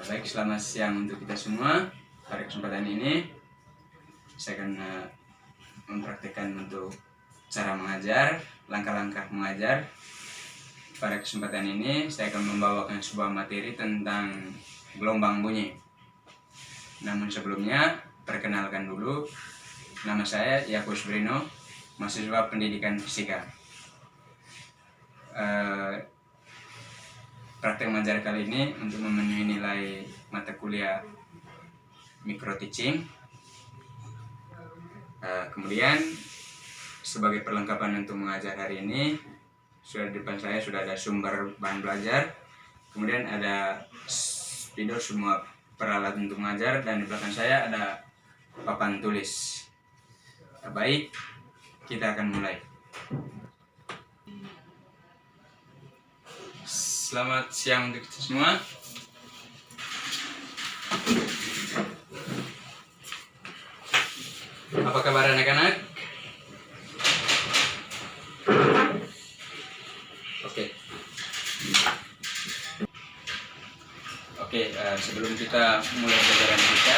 Baik, selamat siang untuk kita semua. Pada kesempatan ini saya akan mempraktikkan untuk cara mengajar, langkah-langkah mengajar. Pada kesempatan ini saya akan membawakan sebuah materi tentang gelombang bunyi. Namun sebelumnya, perkenalkan dulu, nama saya Yakus Brino, mahasiswa pendidikan fisika. Praktek mengajar kali ini untuk memenuhi nilai mata kuliah micro teaching. Kemudian sebagai perlengkapan untuk mengajar hari ini, sudah di depan saya sudah ada sumber bahan belajar, kemudian ada spidol, semua peralatan untuk mengajar, dan di belakang saya ada papan tulis. Baik, kita akan mulai. Selamat siang untuk kita semua. Apa kabar anak-anak? Oke, sebelum kita mulai pelajaran kita,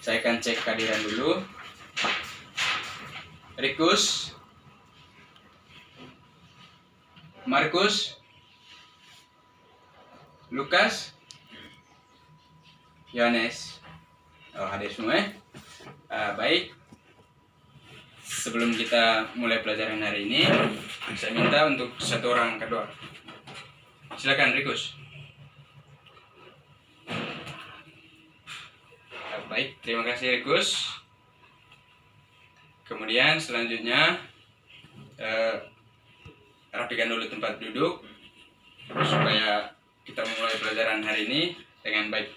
saya akan cek kehadiran dulu. Rikus, Markus, Lukas, Yohanes. Hadir semua. Baik, sebelum kita mulai pelajaran hari ini, saya minta untuk satu orang kedua. Silakan Rikus. Baik, terima kasih Rikus. Kemudian selanjutnya rapikan dulu tempat duduk supaya kita mulai pelajaran hari ini dengan baik.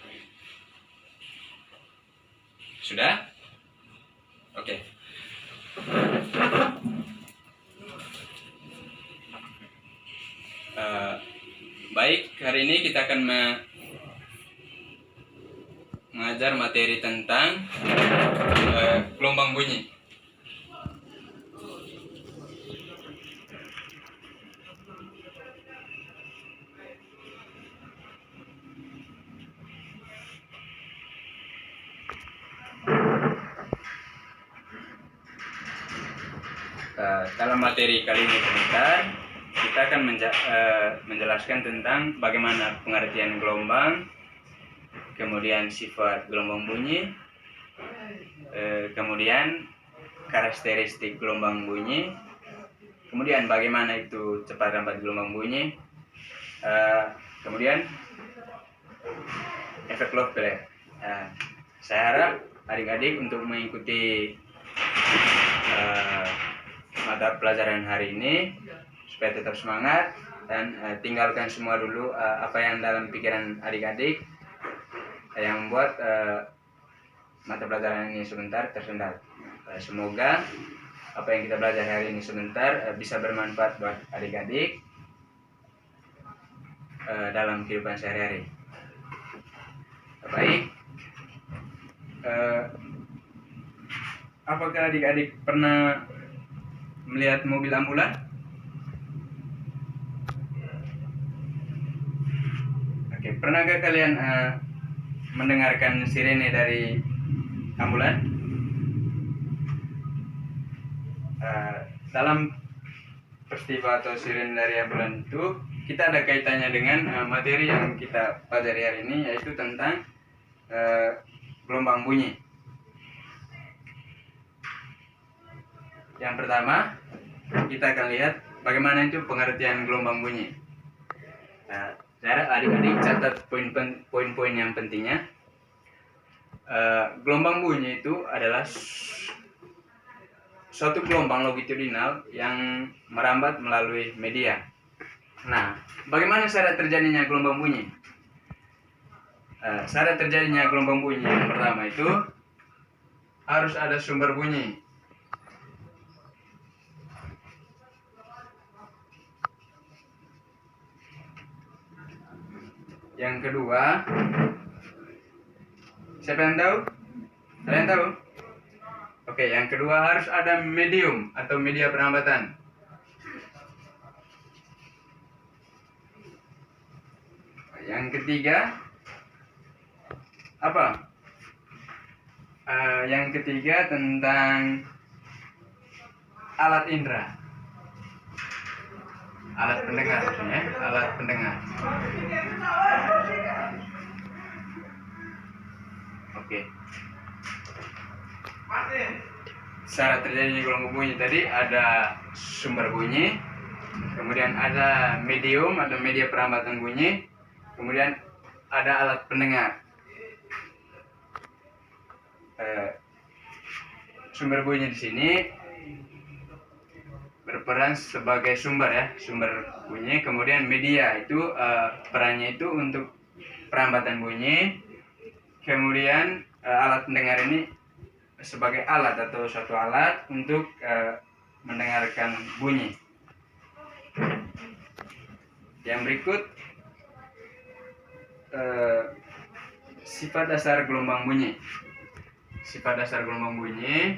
Sudah? Oke. Baik, hari ini kita akan mengajar materi tentang gelombang bunyi. Dalam materi kali ini sebentar, kita akan menjelaskan tentang bagaimana pengertian gelombang, kemudian sifat gelombang bunyi, kemudian karakteristik gelombang bunyi, kemudian bagaimana itu cepat lambat gelombang bunyi, kemudian efek Loeffler. Saya harap adik-adik untuk mengikuti mata pelajaran hari ini supaya tetap semangat dan tinggalkan semua dulu apa yang dalam pikiran adik-adik yang membuat mata pelajaran ini sebentar tersendat. Semoga apa yang kita belajar hari ini sebentar bisa bermanfaat buat adik-adik dalam kehidupan sehari-hari. Baik, apakah adik-adik pernah melihat mobil ambulan? Oke, pernahkah kalian mendengarkan sirene dari ambulan? Dalam peristiwa atau sirene dari ambulan itu, kita ada kaitannya dengan materi yang kita pelajari hari ini, yaitu tentang gelombang bunyi. Yang pertama, kita akan lihat bagaimana itu pengertian gelombang bunyi. Saya adik-adik catat poin-poin yang pentingnya. Gelombang bunyi itu adalah suatu gelombang longitudinal yang merambat melalui media. Nah, bagaimana syarat terjadinya gelombang bunyi? Syarat terjadinya gelombang bunyi yang pertama itu harus ada sumber bunyi. Yang kedua, siapa yang tahu? Kalian tahu? Oke, yang kedua harus ada medium atau media perambatan. Yang ketiga, apa? Yang ketiga tentang alat indera, alat pendengar, ya, alat pendengar. Oke. Syarat terjadinya gelombang bunyi tadi ada sumber bunyi, kemudian ada medium atau media perambatan bunyi, kemudian ada alat pendengar. Sumber bunyi di sini berperan sebagai sumber, ya, sumber bunyi. Kemudian media itu perannya itu untuk perambatan bunyi. Kemudian alat pendengar ini sebagai alat atau suatu alat untuk mendengarkan bunyi. Yang berikut sifat dasar gelombang bunyi. Sifat dasar gelombang bunyi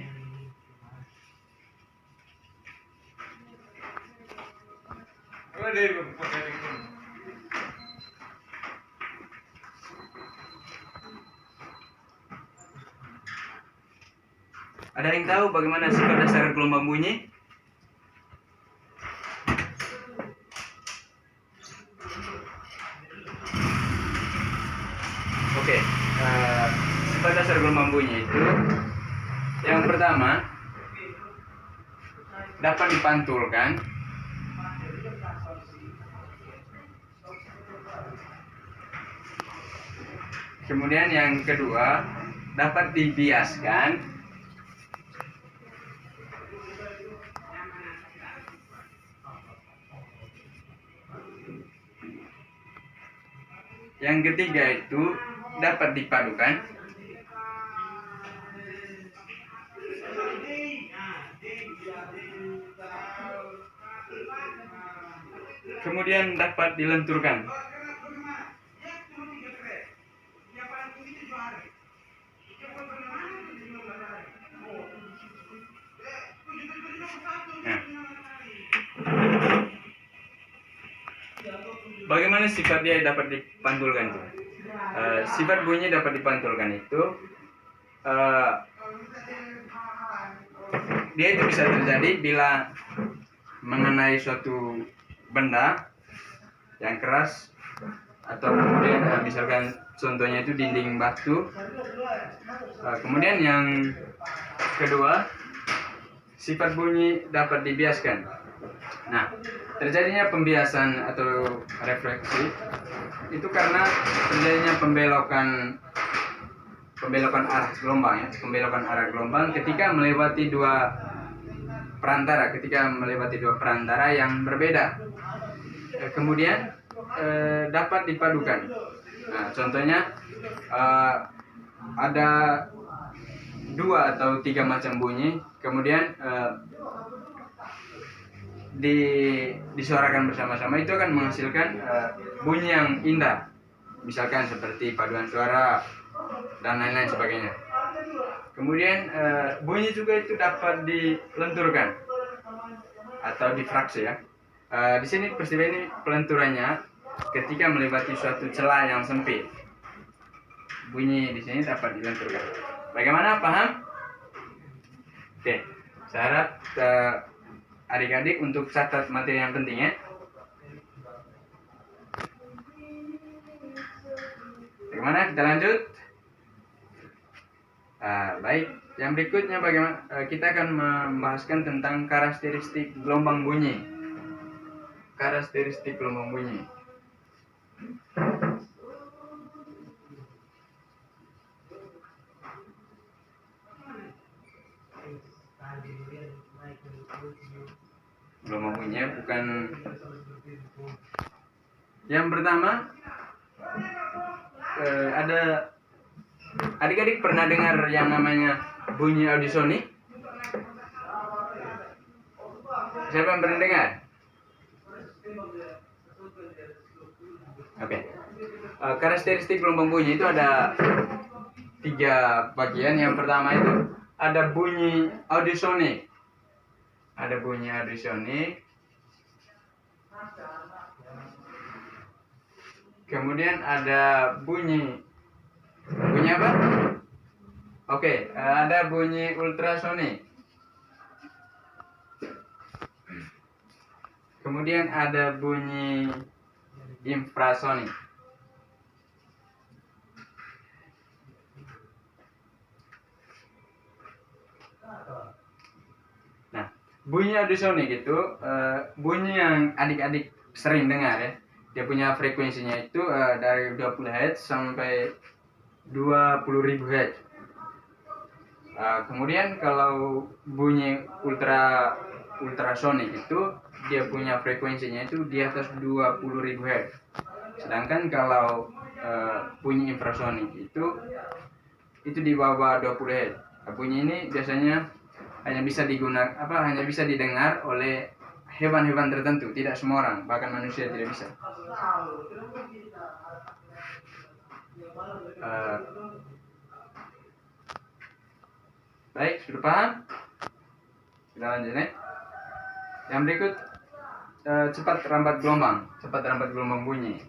ada yang tahu bagaimana sifat dasar gelombang bunyi? Oke, sifat dasar gelombang bunyi itu yang pertama dapat dipantulkan. Kemudian yang kedua dapat dibiaskan. Yang ketiga itu dapat dipadukan. Kemudian dapat dilenturkan. Nah, bagaimana sifat dia dapat dipantulkan itu? Sifat bunyi dapat dipantulkan itu dia itu bisa terjadi bila mengenai suatu benda yang keras, atau kemudian misalkan contohnya itu dinding batu. Kemudian yang kedua, sifat bunyi dapat dibiaskan. Nah, terjadinya pembiasan atau refleksi itu karena terjadinya pembelokan arah gelombang, ya, pembelokan arah gelombang ketika melewati dua perantara yang berbeda. Kemudian dapat dipadukan. Nah, contohnya ada 2 atau 3 macam bunyi, kemudian disuarakan bersama-sama, itu akan menghasilkan bunyi yang indah, misalkan seperti paduan suara dan lain-lain sebagainya. Kemudian bunyi juga itu dapat dilenturkan atau difraksi, ya. Di sini peristiwa ini pelenturannya ketika melewati suatu celah yang sempit. Bunyi di sini dapat dilenturkan. Bagaimana, paham? Oke, saya harap adik-adik untuk catat materi yang penting, ya. Bagaimana, kita lanjut? Baik, yang berikutnya bagaimana kita akan membahaskan tentang karakteristik gelombang bunyi. Karakteristik gelombang bunyi. Gelombang bunyinya bukan. Yang pertama, ada adik-adik pernah dengar yang namanya bunyi audisoni? Siapa yang pernah dengar? Oke. Karakteristik gelombang bunyi itu ada 3 bagian. Yang pertama itu ada bunyi audisoni. Ada bunyi audisoni. Kemudian ada bunyi Bunyi apa? Oke, ada bunyi ultrasonik. Kemudian ada bunyi infrasonik. Nah, bunyi audiosonik itu bunyi yang adik-adik sering dengar ya. Dia punya frekuensinya itu dari 20 Hz sampai 20.000 Hz. Kemudian kalau bunyi ultrasonik itu dia punya frekuensinya itu di atas 20.000 Hz. Sedangkan kalau bunyi infrasonik itu di bawah 20 Hz. Bunyi ini biasanya hanya bisa didengar oleh hewan-hewan tertentu, tidak semua orang, bahkan manusia tidak bisa. Baik, sudah paham? Kita lanjut nih. Yang berikut cepat rambat gelombang bunyi.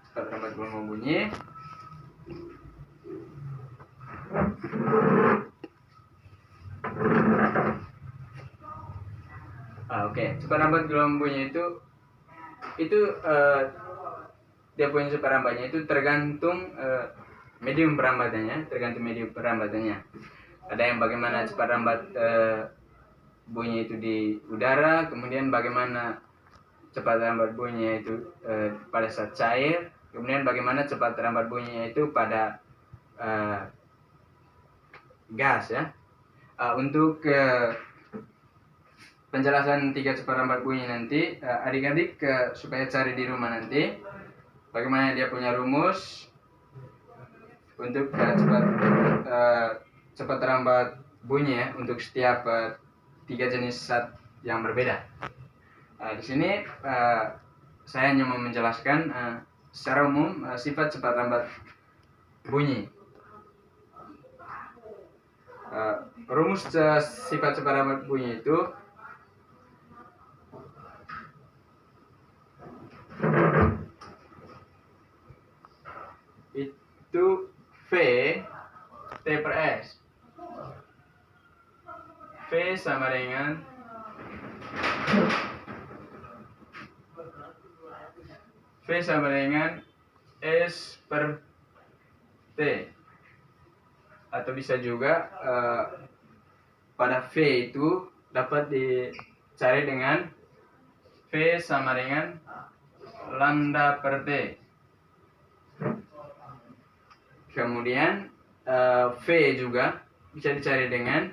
Cepat rambat gelombang bunyi. Oke. Cepat rambat gelombang bunyi itu dia punya cepat rambatnya itu tergantung medium perambatannya, Ada yang bagaimana cepat rambat bunyi itu di udara, kemudian bagaimana cepat rambat bunyinya itu pada saat cair, kemudian bagaimana cepat rambat bunyinya itu pada gas ya. Untuk penjelasan 3 cepat rambat bunyi nanti, adik-adik supaya cari di rumah nanti bagaimana dia punya rumus untuk cepat rambat bunyi ya, untuk setiap 3 jenis zat yang berbeda. Di sini saya hanya mau menjelaskan secara umum sifat cepat rambat bunyi. Rumus sifat cepat rambat bunyi itu V T per S. V sama dengan S per T, atau bisa juga pada V itu dapat dicari dengan V sama dengan lambda per T. Kemudian V juga bisa dicari dengan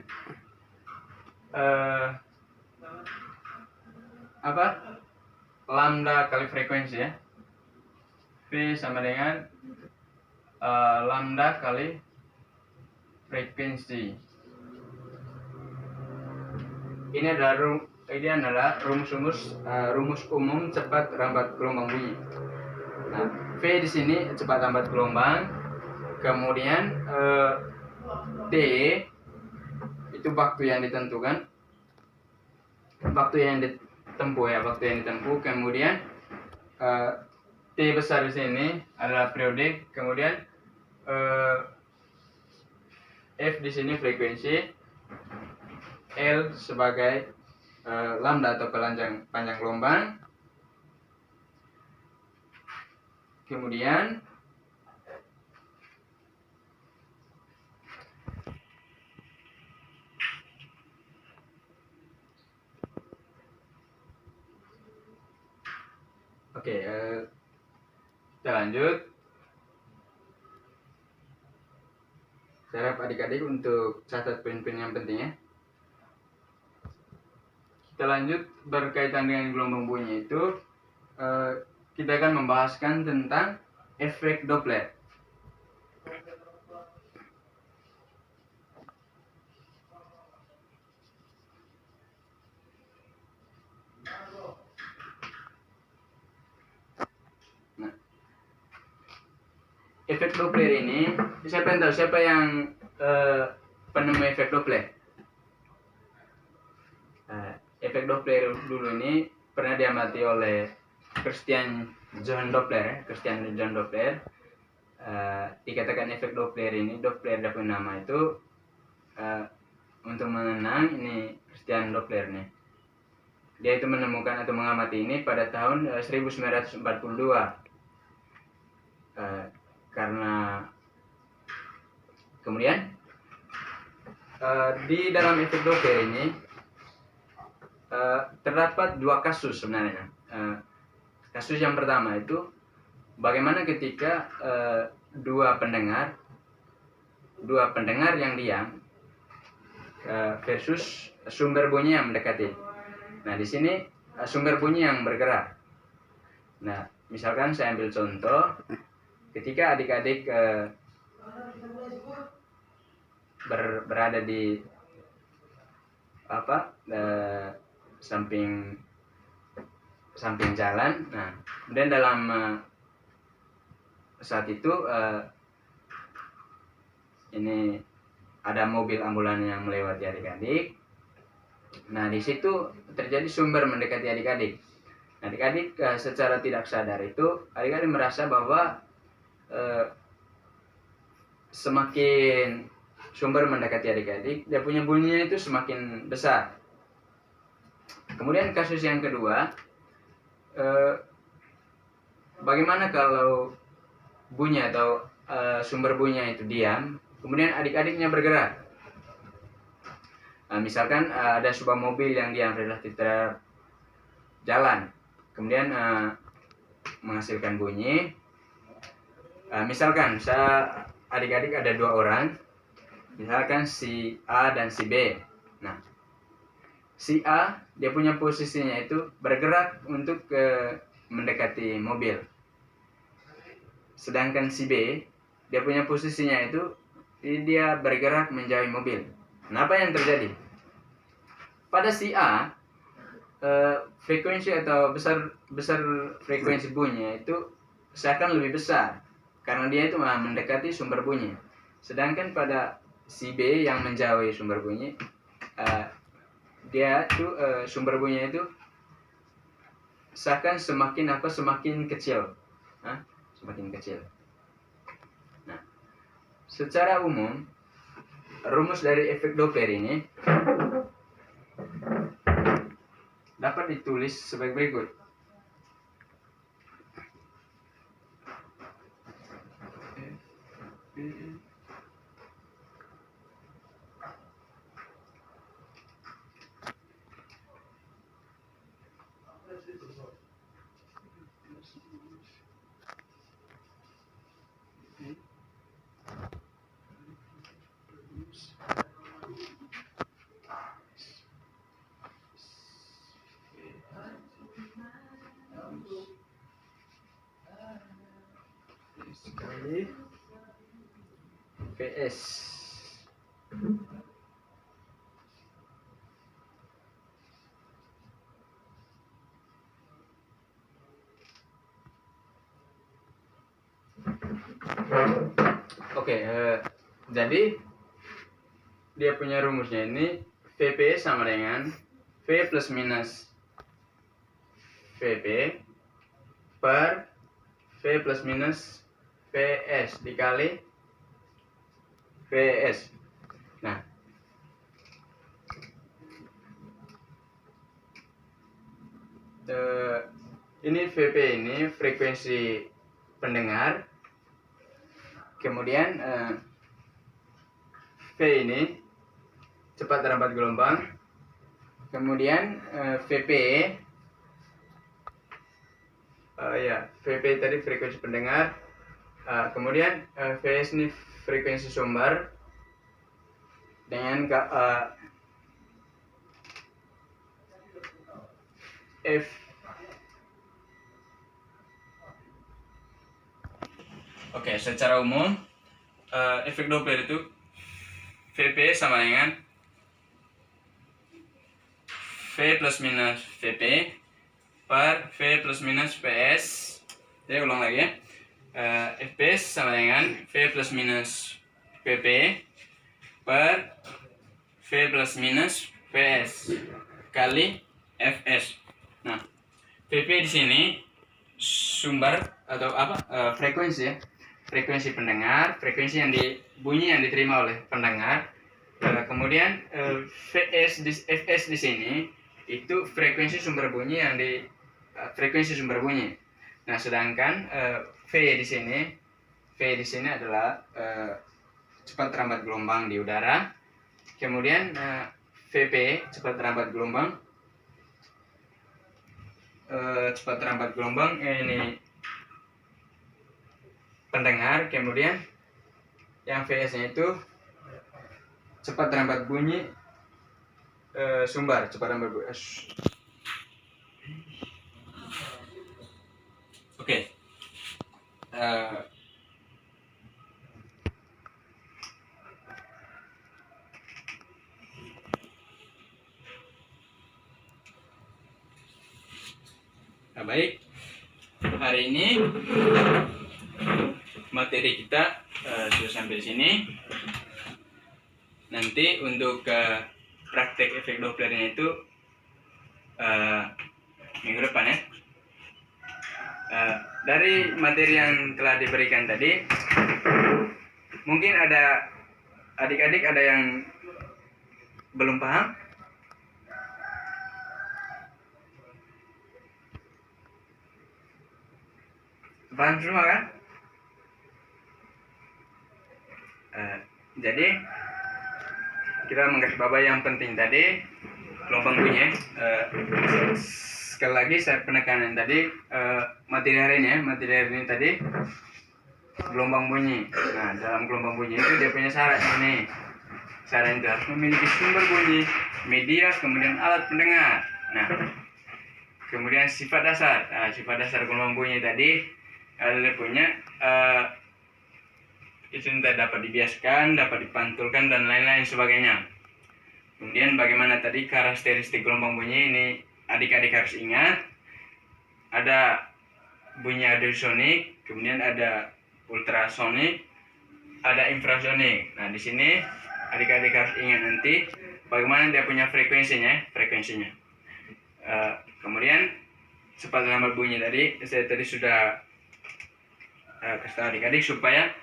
lambda kali frekuensi ya. V sama dengan lambda kali frekuensi. Ini adalah rumus umum cepat rambat gelombang bunyi. Nah, V di sini cepat rambat gelombang. Kemudian T itu waktu yang ditentukan, waktu yang ditempuh. Kemudian T besar di sini adalah periode. Kemudian F di sini frekuensi, L sebagai lambda atau panjang gelombang. Kemudian kita lanjut. Saya harap adik-adik untuk catat poin-poin yang penting ya. Kita lanjut berkaitan dengan gelombang bunyi itu, kita akan membahaskan tentang efek Doppler. Efek Doppler ini siapa yang tahu, siapa yang penemu efek Doppler. Efek Doppler dulu ini pernah diamati oleh Christian John Doppler. Dikatakan efek Doppler ini, Doppler dapat nama itu untuk mengenang ini Christian Doppler nih. Dia itu menemukan atau mengamati ini pada tahun 1942. Karena kemudian di dalam efek Doppler ini terdapat dua kasus sebenarnya. Kasus yang pertama itu bagaimana ketika dua pendengar yang diam versus sumber bunyi yang mendekati. Nah, di sini sumber bunyi yang bergerak. Nah, misalkan saya ambil contoh, ketika adik-adik berada di samping jalan. Nah, kemudian dalam saat itu ini ada mobil ambulan yang melewati adik-adik. Nah, di situ terjadi sumber mendekati adik-adik. Adik-adik secara tidak sadar itu adik-adik merasa bahwa semakin sumber mendekati adik-adik, dia punya bunyinya itu semakin besar. Kemudian kasus yang kedua, bagaimana kalau bunyi atau sumber bunyinya itu diam, kemudian adik-adiknya bergerak. Misalkan ada sebuah mobil yang diam relatif terhadap jalan, kemudian menghasilkan bunyi. Misalkan adik-adik ada dua orang, misalkan si A dan si B. Nah, si A dia punya posisinya itu bergerak untuk mendekati mobil, sedangkan si B dia punya posisinya itu dia bergerak menjauhi mobil. Nah, apa yang terjadi? Pada si A, frekuensi atau besar frekuensi bunyinya itu seakan lebih besar karena dia itu mendekati sumber bunyi. Sedangkan pada si B yang menjauhi sumber bunyi, dia itu sumber bunyinya itu seakan semakin kecil, semakin kecil. Nah, secara umum rumus dari efek Doppler ini dapat ditulis sebagai berikut. Sekali PS. Oke, jadi dia punya rumusnya ini VP sama dengan V plus minus VP per V plus minus PS dikali VS. Nah, ini VP ini frekuensi pendengar, kemudian V ini cepat dan lambat gelombang, kemudian VP VP tadi frekuensi pendengar, kemudian VS ini frekuensi sumber dengan F. Oke, secara umum efek Doppler itu VP sama dengan V plus minus VP per V plus minus PS. Saya ulang lagi ya. FPS sama dengan V plus minus PP per V plus minus Vs kali Fs. Nah, Vp di sini sumber atau apa frekuensi ya, frekuensi pendengar, frekuensi yang bunyi yang diterima oleh pendengar. Kemudian Fs di sini itu frekuensi sumber bunyi yang frekuensi sumber bunyi. Nah, sedangkan V di sini adalah cepat rambat gelombang di udara. Kemudian Vp cepat rambat gelombang ini pendengar. Kemudian yang Vs-nya itu cepat rambat bunyi sumber, cepat rambat bunyi. Oke. Nah, baik. Hari ini materi kita sudah sampai di sini. Nanti untuk praktek efek Dopplernya itu minggu depan ya. Dari materi yang telah diberikan tadi, mungkin ada adik-adik ada yang belum paham. Paham semua kan? Jadi kita menggarisbawahi yang penting tadi, gelombang bunyi. Sekali lagi saya penekanan tadi, materi hari ini tadi gelombang bunyi. Nah, dalam gelombang bunyi itu dia punya syarat ini. Syarat itu harus memiliki sumber bunyi, media, kemudian alat pendengar. Nah, kemudian sifat dasar. Sifat dasar gelombang bunyi tadi adalah punya itu dapat dibiaskan, dapat dipantulkan, dan lain-lain sebagainya. Kemudian bagaimana tadi karakteristik gelombang bunyi ini adik-adik harus ingat. Ada bunyi audiosonik, kemudian ada ultrasonik, ada infrasonik. Nah, di sini adik-adik harus ingat nanti bagaimana dia punya frekuensinya. Kemudian cepat lambat bunyi tadi saya sudah kasih tahu adik-adik supaya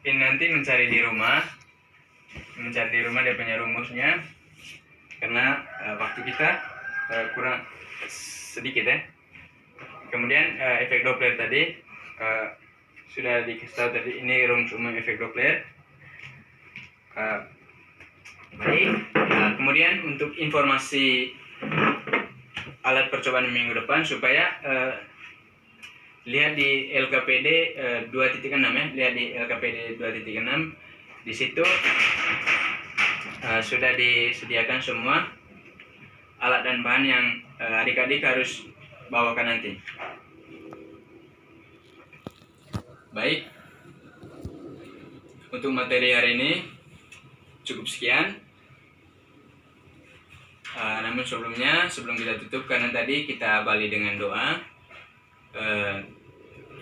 ini nanti mencari di rumah dia punya rumusnya, karena waktu kita kurang sedikit ya. Kemudian efek Doppler tadi sudah dikasih tahu tadi, ini rumus umum efek Doppler. Baik, kemudian untuk informasi alat percobaan minggu depan supaya lihat di LKPD 2.6 ya, lihat di LKPD 2.6. Di situ sudah disediakan semua alat dan bahan yang adik-adik harus bawakan nanti. Baik, untuk materi hari ini cukup sekian. Namun sebelum kita tutup, karena tadi kita awali dengan doa,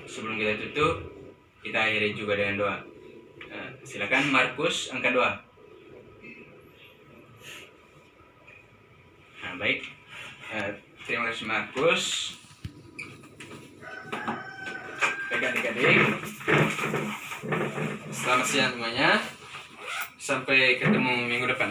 sebelum kita tutup kita akhiri juga dengan doa. Silakan Markus angka 2. Nah, baik, terima kasih Markus. Baik adik-adik, selamat siang semuanya, sampai ketemu minggu depan.